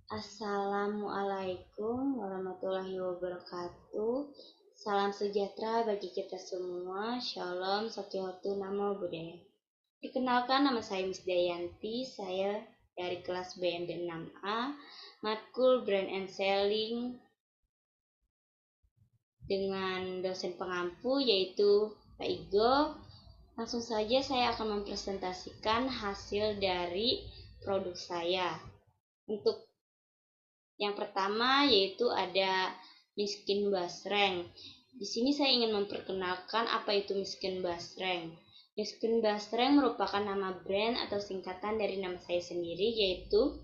Assalamualaikum warahmatullahi wabarakatuh. Salam sejahtera bagi kita semua. Shalom, Sakyatu, Namo Buddhaya. Perkenalkan, nama saya Miss Dayanti. Saya dari kelas BMD 6A, Matkul Brand and Selling, dengan dosen pengampu yaitu Pak Igo. Langsung saja saya akan mempresentasikan hasil dari produk saya. Untuk yang pertama yaitu ada Miskin Basreng. Di sini saya ingin memperkenalkan apa itu Miskin Basreng. Miskin Basreng merupakan nama brand atau singkatan dari nama saya sendiri, yaitu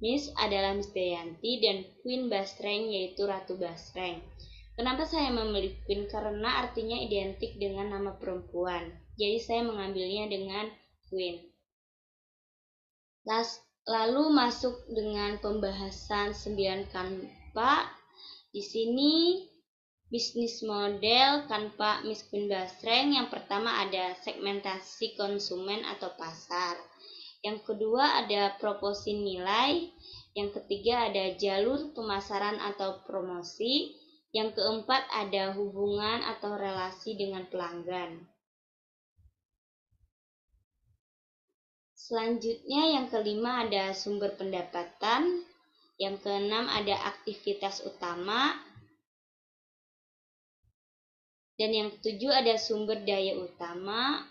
Miss adalah Miss Dayanti dan Queen Basreng yaitu Ratu Basreng. Kenapa saya memilih Queen? Karena artinya identik dengan nama perempuan. Jadi saya mengambilnya dengan Queen. Lalu masuk dengan pembahasan 9 Kanpa. Di sini bisnis model Kanpa Miss Queen Basreng. Yang pertama ada segmentasi konsumen atau pasar. Yang kedua ada proporsi nilai. Yang ketiga ada jalur pemasaran atau promosi. Yang keempat ada hubungan atau relasi dengan pelanggan. Selanjutnya yang kelima ada sumber pendapatan, yang keenam ada aktivitas utama, dan yang ketujuh ada sumber daya utama.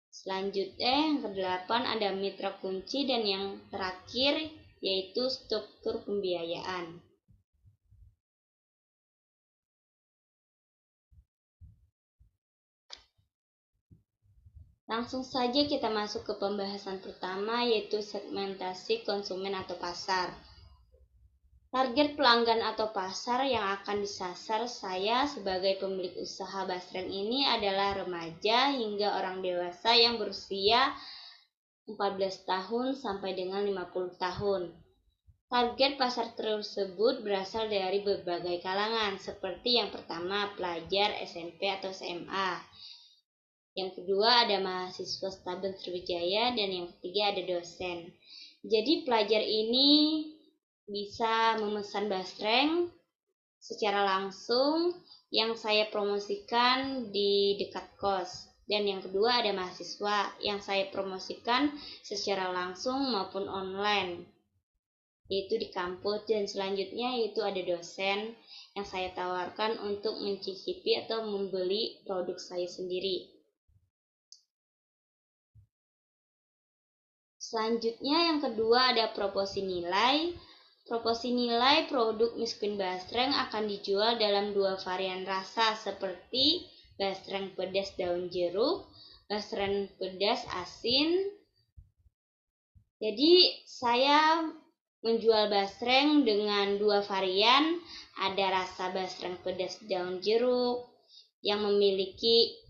Selanjutnya yang kedelapan ada mitra kunci, dan yang terakhir yaitu struktur pembiayaan. Langsung saja kita masuk ke pembahasan pertama yaitu segmentasi konsumen atau pasar. Target pelanggan atau pasar yang akan disasar saya sebagai pemilik usaha basreng ini adalah remaja hingga orang dewasa yang berusia 14 tahun sampai dengan 50 tahun. Target pasar tersebut berasal dari berbagai kalangan, seperti yang pertama pelajar SMP atau SMA. Yang kedua ada mahasiswa Stabes Sriwijaya, dan yang ketiga ada dosen. Jadi pelajar ini bisa memesan basreng secara langsung yang saya promosikan di dekat kos. Dan yang kedua ada mahasiswa yang saya promosikan secara langsung maupun online, yaitu di kampus. Dan selanjutnya yaitu ada dosen yang saya tawarkan untuk mencicipi atau membeli produk saya sendiri. Selanjutnya yang kedua ada proporsi nilai. Proporsi nilai produk Miss Queen Basreng akan dijual dalam dua varian rasa seperti basreng pedas daun jeruk, basreng pedas asin. Jadi saya menjual basreng dengan dua varian, ada rasa basreng pedas daun jeruk yang memiliki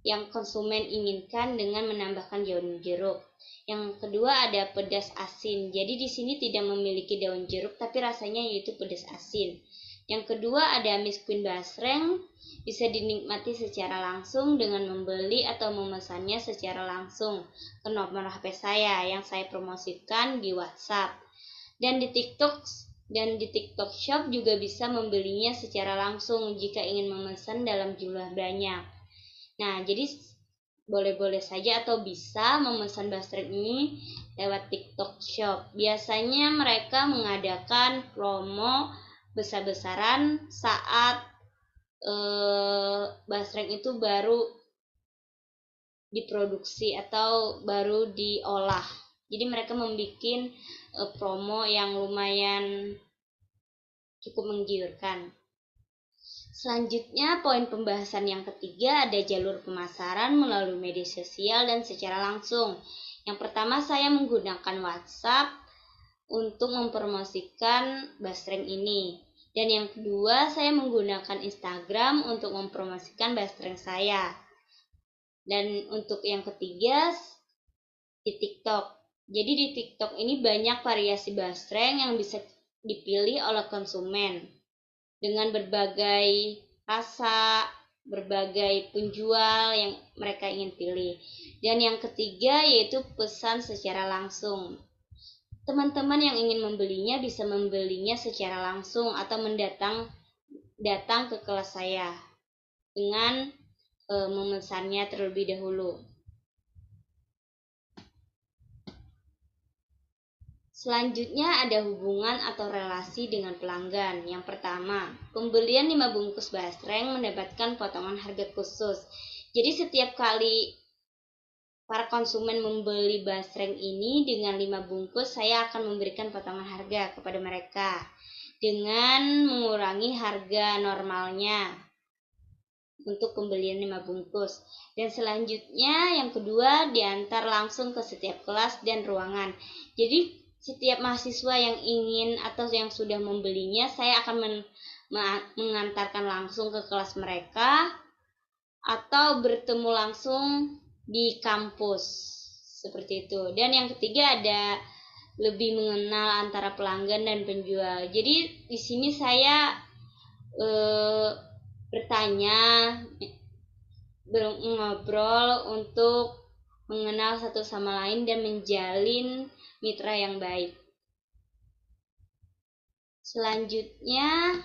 yang konsumen inginkan dengan menambahkan daun jeruk. Yang kedua ada pedas asin. Jadi di sini tidak memiliki daun jeruk tapi rasanya yaitu pedas asin. Yang kedua ada Miss Queen Basreng, bisa dinikmati secara langsung dengan membeli atau memesannya secara langsung ke nomor HP saya yang saya promosikan di WhatsApp. Dan di TikTok Shop juga bisa membelinya secara langsung jika ingin memesan dalam jumlah banyak. Nah, jadi boleh-boleh saja atau bisa memesan basreng ini lewat TikTok Shop. Biasanya mereka mengadakan promo besar-besaran saat basreng itu baru diproduksi atau baru diolah. Jadi mereka membuat promo yang lumayan cukup menggiurkan. Selanjutnya, poin pembahasan yang ketiga ada jalur pemasaran melalui media sosial dan secara langsung. Yang pertama, saya menggunakan WhatsApp untuk mempromosikan basreng ini. Dan yang kedua, saya menggunakan Instagram untuk mempromosikan basreng saya. Dan untuk yang ketiga, di TikTok. Jadi di TikTok ini banyak variasi basreng yang bisa dipilih oleh konsumen dengan berbagai rasa, berbagai penjual yang mereka ingin pilih. Dan yang ketiga yaitu pesan secara langsung. teman-teman yang ingin membelinya bisa membelinya secara langsung atau datang ke kelas saya dengan memesannya terlebih dahulu. Selanjutnya ada hubungan atau relasi dengan pelanggan. Yang pertama, pembelian 5 bungkus basreng mendapatkan potongan harga khusus. Jadi setiap kali para konsumen membeli basreng ini dengan 5 bungkus, saya akan memberikan potongan harga kepada mereka dengan mengurangi harga normalnya untuk pembelian 5 bungkus. Dan selanjutnya yang kedua, diantar langsung ke setiap kelas dan ruangan. Jadi setiap mahasiswa yang ingin atau yang sudah membelinya, saya akan mengantarkan langsung ke kelas mereka atau bertemu langsung di kampus seperti itu. Dan yang ketiga ada lebih mengenal antara pelanggan dan penjual. Jadi di sini saya bertanya, ngobrol untuk mengenal satu sama lain dan menjalin mitra yang baik. Selanjutnya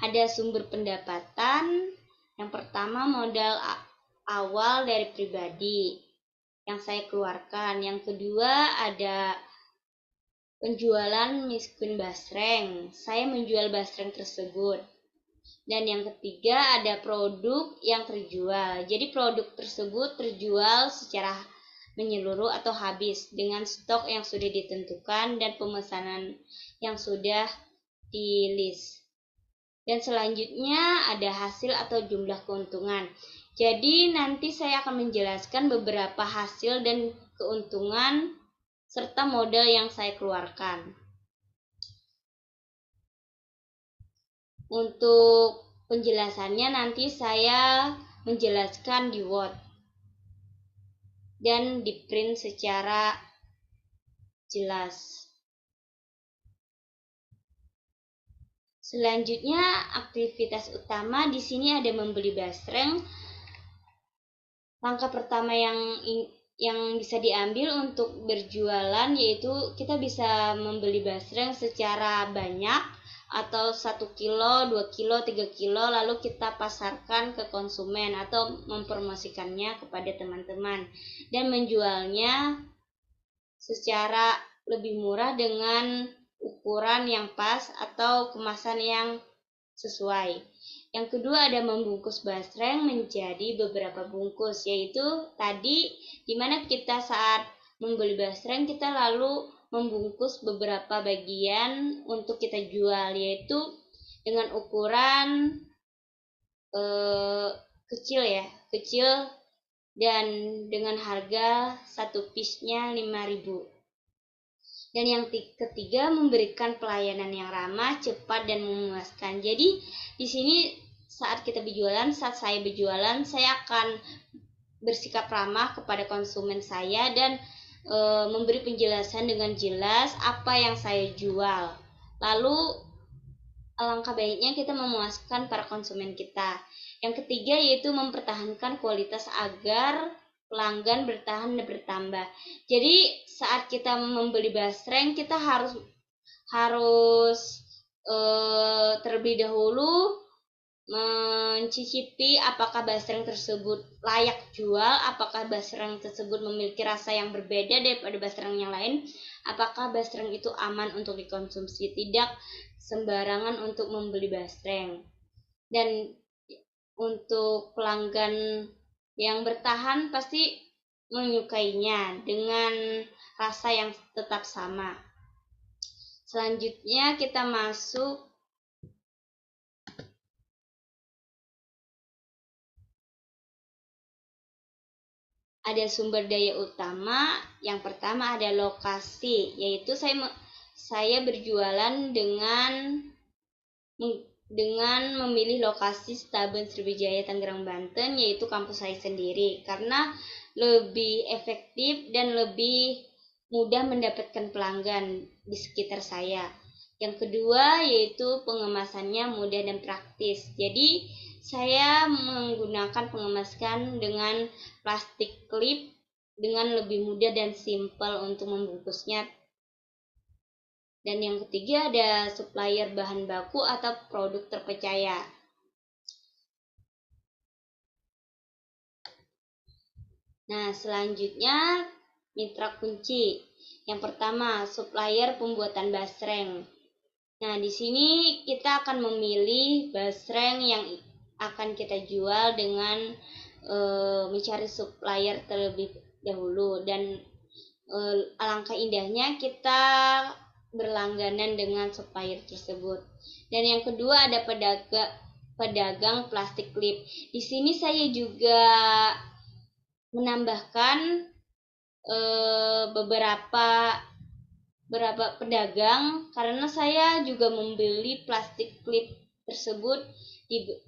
ada sumber pendapatan. Yang pertama, modal awal dari pribadi yang saya keluarkan. Yang kedua, ada penjualan miskin basreng. Saya menjual basreng tersebut. Dan yang ketiga, ada produk yang terjual. Jadi produk tersebut terjual secara menyeluruh atau habis dengan stok yang sudah ditentukan dan pemesanan yang sudah di list. Dan selanjutnya ada hasil atau jumlah keuntungan. Jadi nanti saya akan menjelaskan beberapa hasil dan keuntungan serta modal yang saya keluarkan. Untuk penjelasannya nanti saya menjelaskan di Word dan di print secara jelas. Selanjutnya, aktivitas utama di sini ada membeli basreng. Langkah pertama yang bisa diambil untuk berjualan yaitu kita bisa membeli basreng secara banyak atau 1 kilo, 2 kilo, 3 kilo, lalu kita pasarkan ke konsumen atau mempromosikannya kepada teman-teman dan menjualnya secara lebih murah dengan ukuran yang pas atau kemasan yang sesuai. Yang kedua ada membungkus basreng menjadi beberapa bungkus, yaitu tadi dimana kita saat membeli basreng kita lalu membungkus beberapa bagian untuk kita jual, yaitu dengan ukuran kecil dan dengan harga satu piece-nya 5.000. Dan yang ketiga, memberikan pelayanan yang ramah, cepat, dan memuaskan. Jadi di sini saat saya berjualan, saya akan bersikap ramah kepada konsumen saya dan memberi penjelasan dengan jelas apa yang saya jual. Lalu alangkah baiknya kita memuaskan para konsumen kita. Yang ketiga yaitu mempertahankan kualitas agar pelanggan bertahan dan bertambah. Jadi saat kita membeli basreng kita harus terlebih dahulu mencicipi apakah basreng tersebut layak jual, apakah basreng tersebut memiliki rasa yang berbeda daripada basreng yang lain, apakah basreng itu aman untuk dikonsumsi, tidak sembarangan untuk membeli basreng. Dan untuk pelanggan yang bertahan pasti menyukainya dengan rasa yang tetap sama. Selanjutnya kita masuk ada sumber daya utama. Yang pertama ada lokasi, yaitu saya berjualan dengan memilih lokasi Stabun Sriwijaya Tangerang Banten, yaitu kampus saya sendiri, karena lebih efektif dan lebih mudah mendapatkan pelanggan di sekitar saya. Yang kedua yaitu pengemasannya mudah dan praktis. Jadi saya menggunakan pengemaskan dengan plastik klip dengan lebih mudah dan simpel untuk membungkusnya. Dan yang ketiga ada supplier bahan baku atau produk terpercaya. Nah, selanjutnya mitra kunci. Yang pertama, supplier pembuatan basreng. Nah, di sini kita akan memilih basreng yang akan kita jual dengan mencari supplier terlebih dahulu, dan alangkah indahnya kita berlangganan dengan supplier tersebut. Dan yang kedua ada pedagang plastik klip. Di sini saya juga menambahkan beberapa pedagang karena saya juga membeli plastik klip tersebut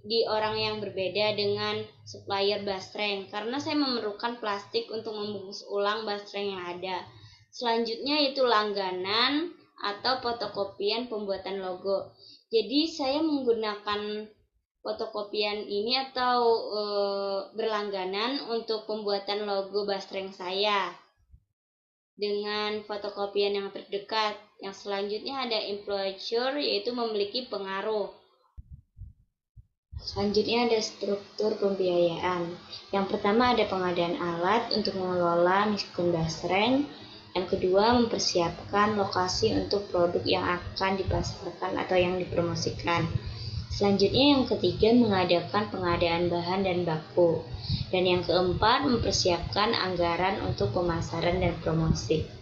di orang yang berbeda dengan supplier basreng karena saya memerlukan plastik untuk membungkus ulang basreng yang ada. Selanjutnya itu langganan atau fotokopian pembuatan logo. Jadi saya menggunakan fotokopian ini atau berlangganan untuk pembuatan logo basreng saya dengan fotokopian yang terdekat. Yang selanjutnya ada influencer, yaitu memiliki pengaruh. Selanjutnya ada struktur pembiayaan. Yang pertama ada pengadaan alat untuk mengelola miskun basreng. Yang kedua mempersiapkan lokasi untuk produk yang akan dipasarkan atau yang dipromosikan. Selanjutnya yang ketiga mengadakan pengadaan bahan dan baku. Dan yang keempat mempersiapkan anggaran untuk pemasaran dan promosi.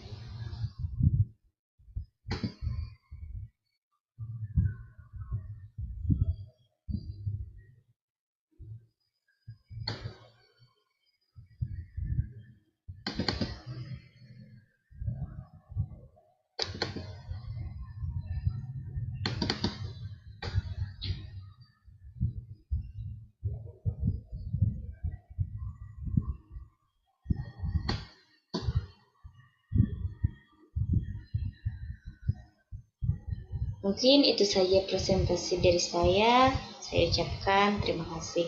Mungkin itu saja presentasi dari saya. Saya ucapkan terima kasih.